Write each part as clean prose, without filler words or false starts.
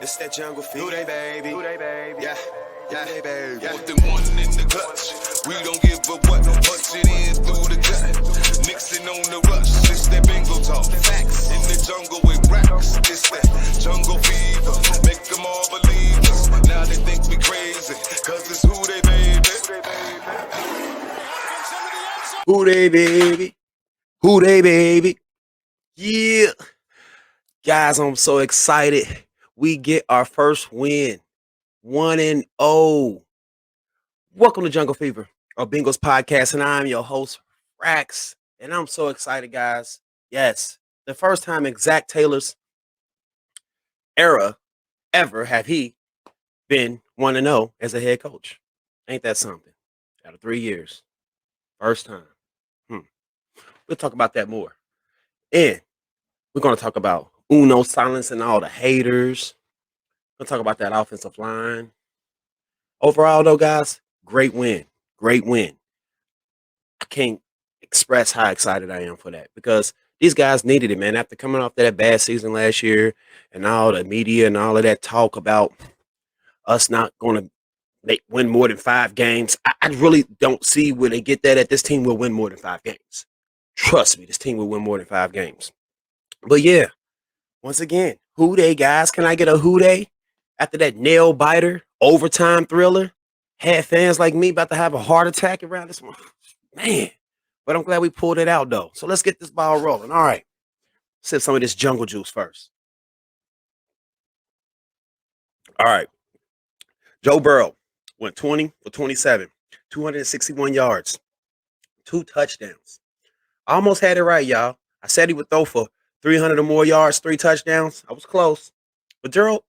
It's that jungle fever. Who they, baby? Who they, baby? Yeah. Yeah, they, baby. Put them one in the clutch. We don't give a what. Punch it in through the gut. Nixon on the rush. It's that Bengals talk. Facts. In the jungle with racks. It's that jungle fever. Make them all believe us. Now they think we crazy. Cause it's who they, baby. Who they, baby? Who they, baby? Yeah. Guys, I'm so excited. We get our first win. 1-0. Welcome to Jungle Fever, our Bengals podcast, and I'm your host, Rax. And I'm so excited, guys. Yes, the first time in Zach Taylor's era ever have he been 1-0 as a head coach. Ain't that something? Out of 3 years. First time. We'll talk about that more. And we're going to talk about Uno silencing all the haters. We'll talk about that offensive line. Overall, though, guys, great win. Great win. I can't express how excited I am for that because these guys needed it, man. After coming off that bad season last year and all the media and all of that talk about us not going to win more than 5 games, I really don't see where they get that at. This team will win more than 5 games. Trust me, this team will win more than 5 games. But yeah, once again, who they, guys? Can I get a who they? After that nail biter, overtime thriller, had fans like me about to have a heart attack around this one. Man, but I'm glad we pulled it out, though. So let's get this ball rolling. All right. Sip some of this jungle juice first. All right. Joe Burrow went 20 for 27, 261 yards, 2 touchdowns. I almost had it right, y'all. I said he would throw for 300 or more yards, 3 touchdowns. I was close. But Joe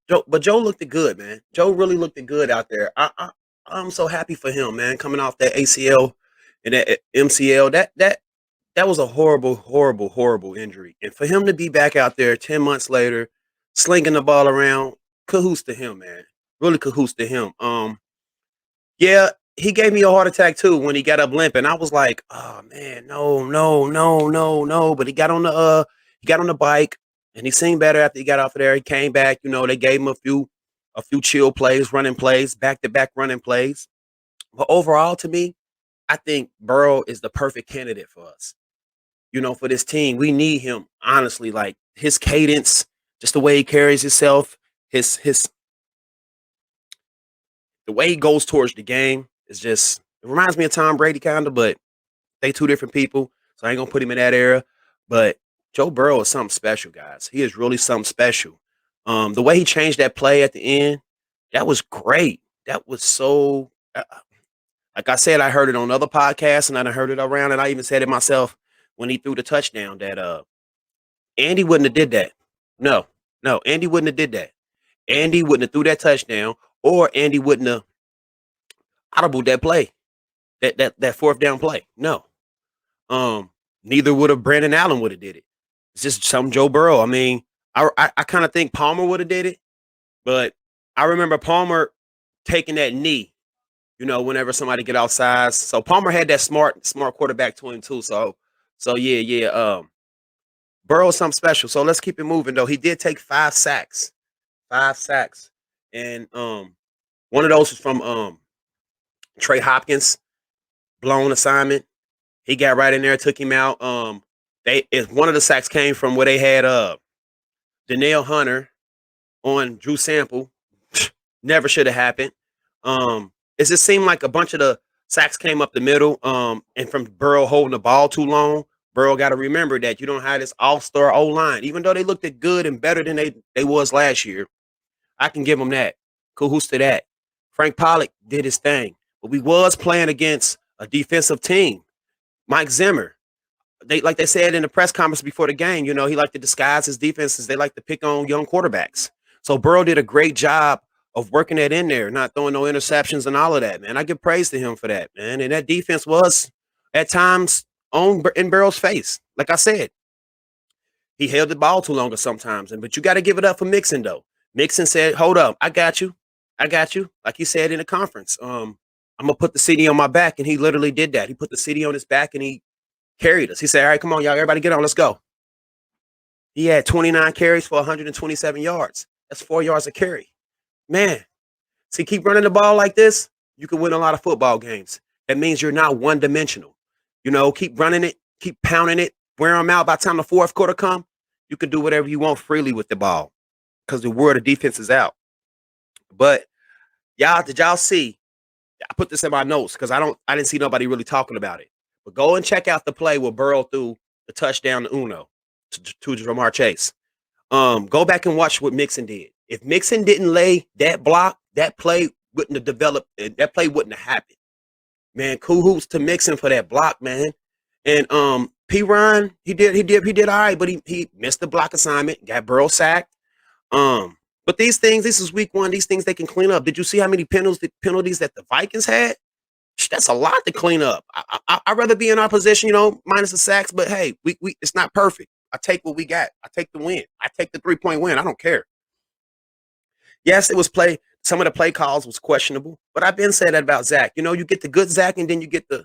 looked good, man. Joe really looked good out there. I'm so happy for him, man. Coming off that ACL and that MCL, that was a horrible injury. And for him to be back out there 10 months later, slinging the ball around, cahoots to him, man. Really cahoots to him. Yeah, he gave me a heart attack too when he got up limping. I was like, oh man, no. But he got on the bike. And he seemed better after he got off of there. He came back, they gave him a few chill plays, running plays, back-to-back running plays. But overall, to me, I think Burrow is the perfect candidate for us. For this team, we need him, honestly. Like, his cadence, just the way he carries himself, the way he goes towards the game is just, it reminds me of Tom Brady kind of, but they 2 different people, so I ain't going to put him in that era. But Joe Burrow is something special, guys. He is really something special. The way he changed that play at the end, that was great. That was so, like I said, I heard it on other podcasts, and I heard it around, and I even said it myself when he threw the touchdown that Andy wouldn't have did that. No, Andy wouldn't have did that. Andy wouldn't have threw that touchdown, or Andy wouldn't have audibled that play, that 4th down play. No. Neither would have Brandon Allen would have did it. It's just some Joe Burrow. I mean, I kind of think Palmer would have did it, but I remember Palmer taking that knee, whenever somebody get outside. So Palmer had that smart quarterback to him too. So yeah. Burrow is something special. So let's keep it moving though. He did take 5 sacks, and one of those was from Trey Hopkins, blown assignment. He got right in there, took him out. One of the sacks came from where they had Danielle Hunter on Drew Sample. Never should have happened. It just seemed like a bunch of the sacks came up the middle. And from Burrow holding the ball too long, Burrow got to remember that you don't have this all-star O-line. Even though they looked good and better than they was last year, I can give them that. Kudos to that. Frank Pollock did his thing. But we was playing against a defensive team. Mike Zimmer, like they said in the press conference before the game, he liked to disguise his defenses. They like to pick on young quarterbacks. So Burrow did a great job of working that in there, not throwing no interceptions and all of that, man. I give praise to him for that, man. And that defense was at times in Burrow's face. Like I said, he held the ball too long sometimes. But you got to give it up for Mixon, though. Mixon said, hold up, I got you. Like he said in the conference. I'm going to put the CD on my back, and he literally did that. He put the CD on his back, and he carried us. He said, all right, come on, y'all. Everybody get on. Let's go. He had 29 carries for 127 yards. That's 4 yards a carry. Man, see, keep running the ball like this, you can win a lot of football games. That means you're not one dimensional. Keep running it, keep pounding it, wear them out. By the time the fourth quarter come, you can do whatever you want freely with the ball because the world of defense is out. But did y'all see? I put this in my notes because I didn't see nobody really talking about it. But go and check out the play where Burrow threw the touchdown to Uno to Jamar Chase. Go back and watch what Mixon did. If Mixon didn't lay that block, that play wouldn't have developed. That play wouldn't have happened. Man, cool hoops to Mixon for that block, man. And P. Ryan, he did all right, but he missed the block assignment, got Burrow sacked. But these things, this is week 1. These things they can clean up. Did you see how many penalties that the Vikings had? That's a lot to clean up. I'd rather be in our position, minus the sacks. But hey, we it's not perfect. I take what we got. I take the win. I take the 3-point win. I don't care. Yes, it was play. Some of the play calls was questionable, but I've been saying that about Zach. You get the good Zach, and then you get the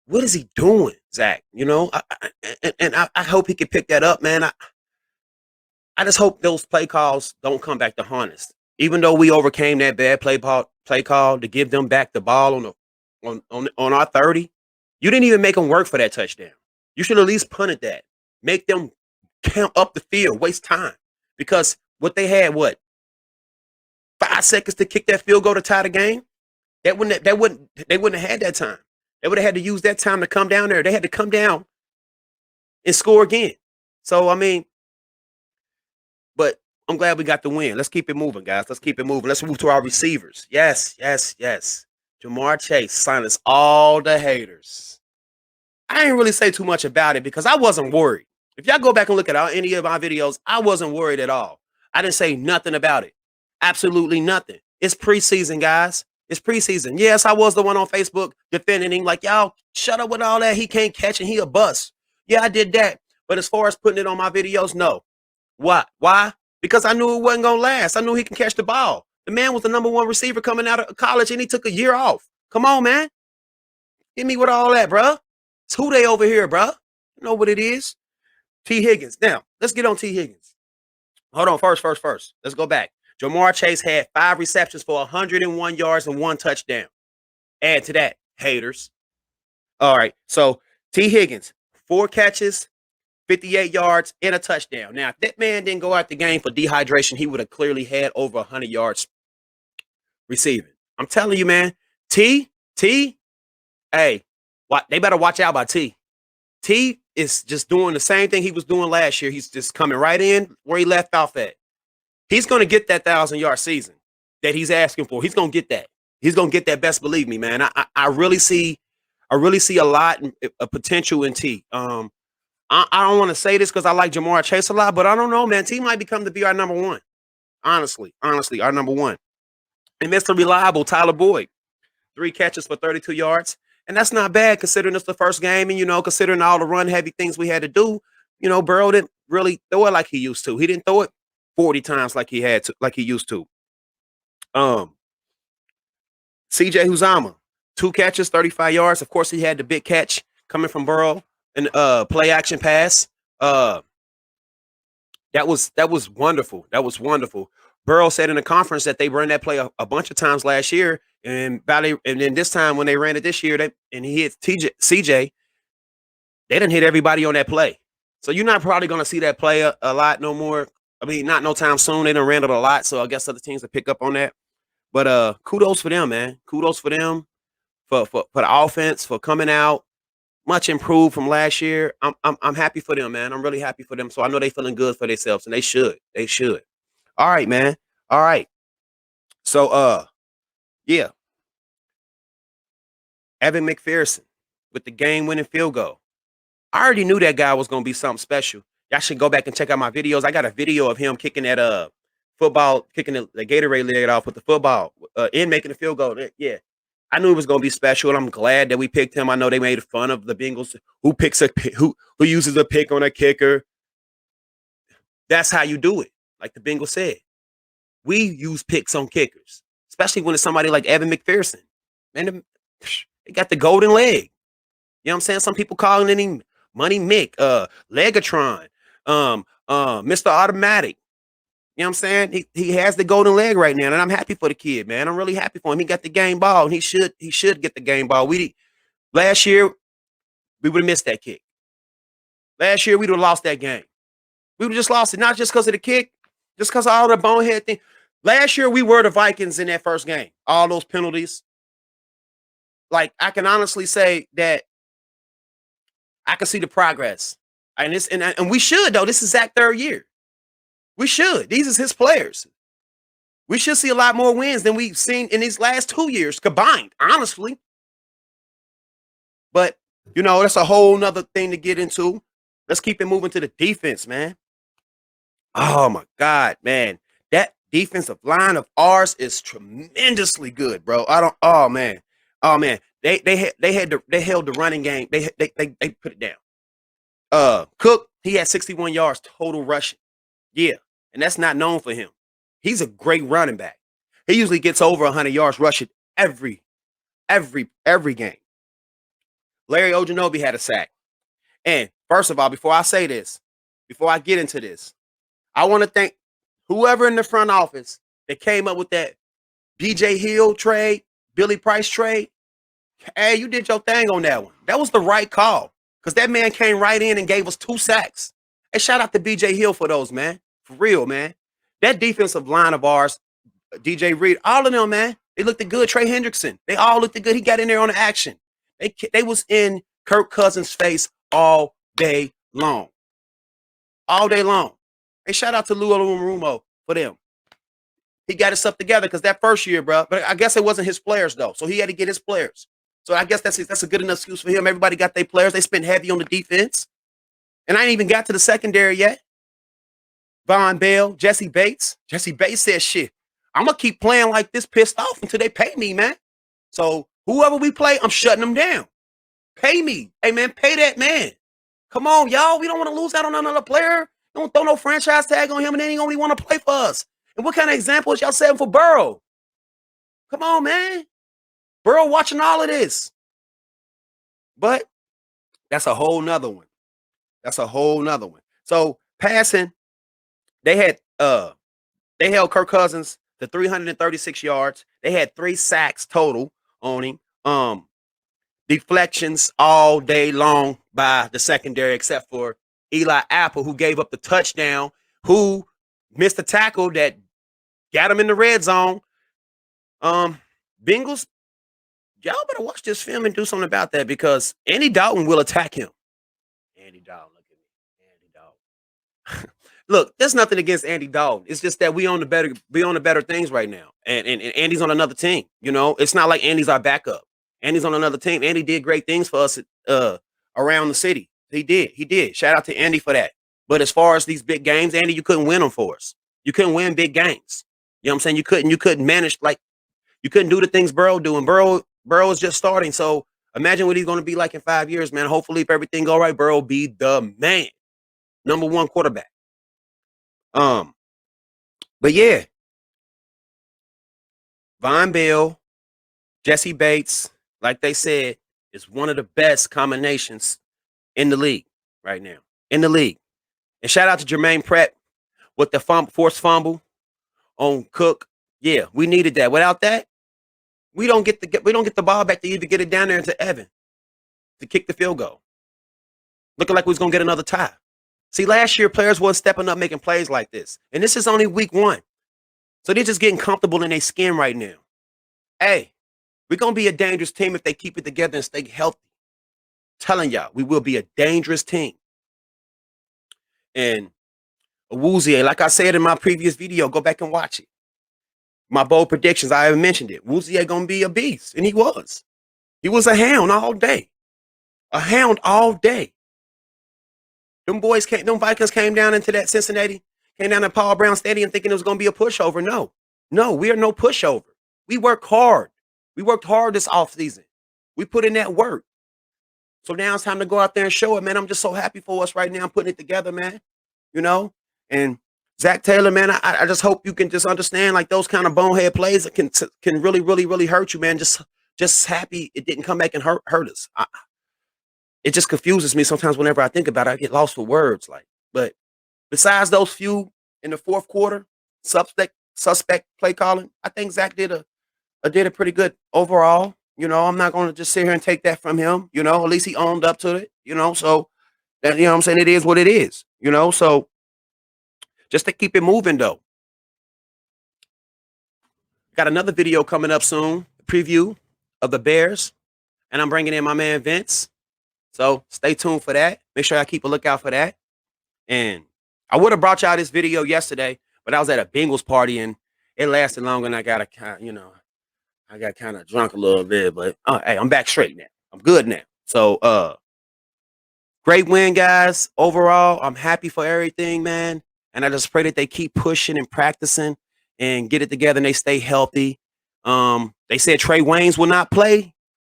what is he doing, Zach? I hope he can pick that up, man. I just hope those play calls don't come back to haunt us. Even though we overcame that bad play call to give them back the ball on our 30, you didn't even make them work for that touchdown. You should at least punted that. Make them count up the field, waste time. Because what they had, 5 seconds to kick that field goal to tie the game? They wouldn't have had that time. They would have had to use that time to come down there. They had to come down and score again. So, but I'm glad we got the win. Let's keep it moving, guys. Let's keep it moving. Let's move to our receivers. Yes. Jamar Chase silenced all the haters. I didn't really say too much about it because I wasn't worried. If y'all go back and look at any of my videos, I wasn't worried at all. I didn't say nothing about it. Absolutely nothing. It's preseason, guys. It's preseason. Yes, I was the one on Facebook defending him like, y'all, shut up with all that. He can't catch and he a bust. Yeah, I did that. But as far as putting it on my videos, no. What? Why? Because I knew it wasn't going to last. I knew he can catch the ball. The man was the number 1 receiver coming out of college, and he took a year off. Come on, man. Hit me with all that, bro. It's who they over here, bro. You know what it is. T. Higgins. Now, let's get on T. Higgins. Hold on. First. Let's go back. Jamar Chase had 5 receptions for 101 yards and 1 touchdown. Add to that, haters. All right. So, T. Higgins, 4 catches, 58 yards, and a touchdown. Now, if that man didn't go out the game for dehydration, he would have clearly had over 100 yards receiving. I'm telling you, man. T, hey, they better watch out by T. T is just doing the same thing he was doing last year. He's just coming right in where he left off at. He's going to get that 1,000-yard season that he's asking for. He's going to get that. He's going to get that. Best believe me, man. I really see a lot of potential in T. I don't want to say this because I like Jamar Chase a lot, but I don't know, man. T might become to be our number 1. Honestly, our number 1. And Mr. Reliable, Tyler Boyd, 3 catches for 32 yards. And that's not bad considering it's the first game and, considering all the run-heavy things we had to do. Burrow didn't really throw it like he used to. He didn't throw it 40 times like he used to. CJ Uzama, 2 catches, 35 yards. Of course, he had the big catch coming from Burrow and play action pass. That was wonderful. That was wonderful. Burrow said in the conference that they ran that play a bunch of times last year, and then this time when they ran it this year, and he hit CJ, they didn't hit everybody on that play. So you're not probably going to see that play a lot no more. I mean, not no time soon. They done ran it a lot, so I guess other teams will pick up on that. But kudos for them, man. Kudos for them for the offense, for coming out much improved from last year. I'm happy for them, man. I'm really happy for them. So I know they feeling good for themselves, and they should. They should. All right, man. All right. So yeah. Evan McPherson with the game-winning field goal. I already knew that guy was gonna be something special. Y'all should go back and check out my videos. I got a video of him kicking that football, kicking the Gatorade lid off with the football and making the field goal. Yeah. I knew it was gonna be special, and I'm glad that we picked him. I know they made fun of the Bengals who uses a pick on a kicker. That's how you do it, like the Bengals said. We use picks on kickers, especially when it's somebody like Evan McPherson. Man, they got the golden leg. You know what I'm saying? Some people calling him Money Mick, Legatron, Mr. Automatic. You know what I'm saying? He has the golden leg right now, and I'm happy for the kid, man. I'm really happy for him. He got the game ball, and he should get the game ball. Last year we would have missed that kick. Last year we'd have lost that game. We would have just lost it, not just because of the kick, just because of all the bonehead thing. Last year we were the Vikings in that first game. All those penalties. Like I can honestly say that I can see the progress, and we should though. This is Zach's third year. We should. These is his players. We should see a lot more wins than we've seen in these last 2 years combined, honestly. But, that's a whole nother thing to get into. Let's keep it moving to the defense, man. Oh, my God, man. That defensive line of ours is tremendously good, bro. Oh, man. Oh, man. They held the running game. They put it down. Cook, he had 61 yards total rushing. Yeah, and that's not known for him. He's a great running back. He usually gets over 100 yards rushing every game. Larry Ogunjobi had a sack. And first of all, before I say this, before I get into this, I want to thank whoever in the front office that came up with that BJ Hill trade, Billy Price trade. Hey, you did your thing on that one. That was the right call because that man came right in and gave us 2 sacks. Hey, shout out to BJ Hill for those, man. For real, man. That defensive line of ours, DJ Reed, all of them, man, they looked good. Trey Hendrickson, they all looked good. He got in there on the action. They was in Kirk Cousins' face all day long. All day long. Hey, shout out to Lou Olurumo for them. He got his stuff together because that first year, bro, but I guess it wasn't his players, though. So he had to get his players. So I guess that's a good enough excuse for him. Everybody got their players. They spent heavy on the defense. And I ain't even got to the secondary yet. Von Bell, Jesse Bates. Jesse Bates said, shit, I'm going to keep playing like this pissed off until they pay me, man. So whoever we play, I'm shutting them down. Pay me. Hey, man, pay that man. Come on, y'all. We don't want to lose out on another player. Don't throw no franchise tag on him and then he only want to play for us. And what kind of example is y'all setting for Burrow? Come on, man. Burrow watching all of this. But that's a whole nother one. So passing, they held Kirk Cousins to 336 yards. They had 3 sacks total on him. Deflections all day long by the secondary, except for Eli Apple, who gave up the touchdown, who missed a tackle that got him in the red zone. Bengals, y'all better watch this film and do something about that because Andy Dalton will attack him. Andy Dalton, look at me. Andy Dalton. Look, there's nothing against Andy Dalton. It's just that we on the better things right now. And Andy's on another team. It's not like Andy's our backup. Andy's on another team. Andy did great things for us around the city. He did. Shout out to Andy for that. But as far as these big games, Andy, you couldn't win them for us. You couldn't win big games. You know what I'm saying? You couldn't manage, like, you couldn't do the things Burrow do. And Burrow is just starting. So imagine what he's going to be like in 5 years, man. Hopefully, if everything go right, Burrow will be the man. Number 1 quarterback. But yeah. Von Bell, Jesse Bates, like they said, is one of the best combinations in the league right now. In the league. And shout out to Jermaine Pratt with the forced fumble on Cook. Yeah, we needed that. Without that, we don't get the ball back to either get it down there to Evan to kick the field goal. Looking like we was gonna get another tie. See, last year players weren't stepping up making plays like this. And this is only week 1. So they're just getting comfortable in their skin right now. Hey, we're going to be a dangerous team if they keep it together and stay healthy. Telling y'all, we will be a dangerous team. And Awuzie, like I said in my previous video, go back and watch it. My bold predictions, I haven't mentioned it. Awuzie going to be a beast, and he was. He was a hound all day. A hound all day. Them Vikings came down into that Cincinnati, came down to Paul Brown Stadium thinking it was going to be a pushover. No, we are no pushover. We work hard. We worked hard this offseason. We put in that work. So now it's time to go out there and show it, man. I'm just so happy for us right now. I'm putting it together, man. And Zach Taylor, man, I just hope you can just understand like those kind of bonehead plays that can really, really, really hurt you, man. Just happy it didn't come back and hurt us. It just confuses me sometimes whenever I think about it. I get lost for words. But besides those few in the fourth quarter, suspect play calling. I think Zach did a pretty good overall. I'm not going to just sit here and take that from him. At least he owned up to it. So that what I'm saying, it is what it is. So just to keep it moving though. Got another video coming up soon, preview of the Bears, and I'm bringing in my man Vince. So stay tuned for that. Make sure I keep a lookout for that. And I would have brought y'all this video yesterday, but I was at a Bengals party and it lasted longer and I got I got kind of drunk a little bit, but hey, I'm back straight now. I'm good now. So great win, guys. Overall, I'm happy for everything, man. And I just pray that they keep pushing and practicing and get it together and they stay healthy. They said Trey Waynes will not play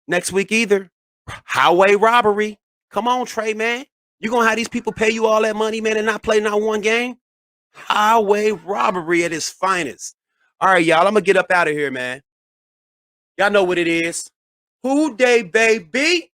next week either. Highway robbery. Come on, Trey, man. You gonna have these people pay you all that money, man, and not play not one game? Highway robbery at its finest. All right, y'all. I'm gonna get up out of here, man. Y'all know what it is. Who Day, baby?